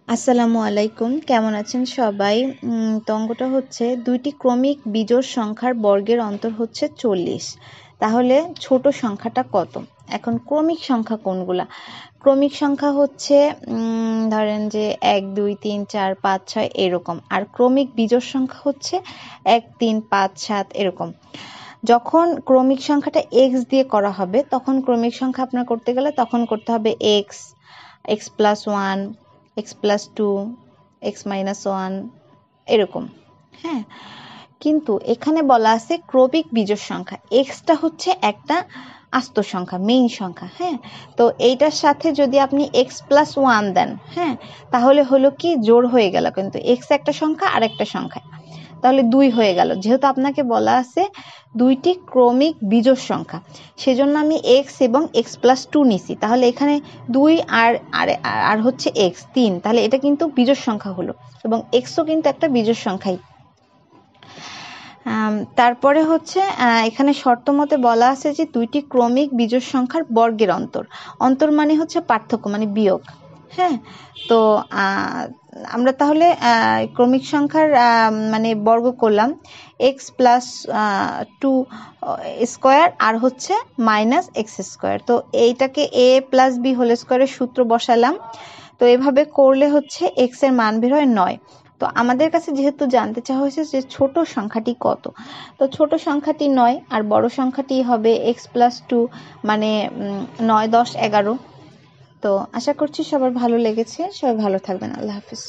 আসসালামু আলাইকুম, কেমন আছেন সবাই? তো অঙ্কটা হচ্ছে দুইটি ক্রমিক বিজোড় সংখ্যার বর্গের অন্তর হচ্ছে 40। তাহলে ছোট সংখ্যাটা কত? এখন ক্রমিক সংখ্যা কোনগুলা? ক্রমিক সংখ্যা হচ্ছে ধরেন যে 1 2 3 4 5 6 এরকম, আর ক্রমিক বিজোড় সংখ্যা হচ্ছে 1 3 5 7 এরকম। যখন ক্রমিক সংখ্যাটা x দিয়ে করা হবে তখন ক্রমিক সংখ্যা আপনার করতে গেলে তখন করতে হবে x, x plus 1, x plus 2, x minus 1 এরকম। হ্যাঁ, কিন্তু এখানে বলা আছে ক্রমিক বিজোড় সংখ্যা, এক্সটা হচ্ছে একটা আস্ত সংখ্যা, মেইন সংখ্যা। হ্যাঁ, তো এইটার সাথে যদি আপনি এক্স প্লাস 1 দেন, হ্যাঁ, তাহলে হলো কি জোড় হয়ে গেল, কিন্তু এক্স একটা সংখ্যা আর একটা সংখ্যা, তাহলে 2 হয়ে গেল। যেহেতু আপনাকে বলা আছে দুইটি ক্রমিক বিজোড় সংখ্যা, সেজন্য আমি এক্স এবং এক্স প্লাস 2 নিছি। তাহলে এখানে 2 আর হচ্ছে এক্স 3, তাহলে এটা কিন্তু বিজোড় সংখ্যা হলো, এবং এক্সও কিন্তু একটা বিজোড় সংখ্যাই। তারপরে হচ্ছে এখানে শর্ত মতে বলা আছে যে দুইটি ক্রমিক বিজোড় সংখ্যার বর্গের অন্তর, অন্তর মানে হচ্ছে পার্থক্য, মানে বিয়োগ। হ্যাঁ, তো আমরা তাহলে ক্রমিক সংখ্যার মানে বর্গ করলাম এক্স প্লাস 2 স্কোয়ার আর হচ্ছে মাইনাস এক্স স্কোয়ার। তো এইটাকে এ প্লাস বি হোল স্কোয়ারের সূত্র বসালাম। তো এভাবে করলে হচ্ছে এক্স এর মান বের হয় 9। তো আমাদের কাছে যেহেতু জানতে চাওয়া হয়েছে যে ছোট সংখ্যাটি কত, তো ছোট সংখ্যাটি 9 আর বড় সংখ্যাটি হবে এক্স প্লাস 2, মানে 9 10 11। তো আশা করছি সবার ভালো লেগেছে, সবাই ভালো থাকবেন। আল্লাহ হাফিজ।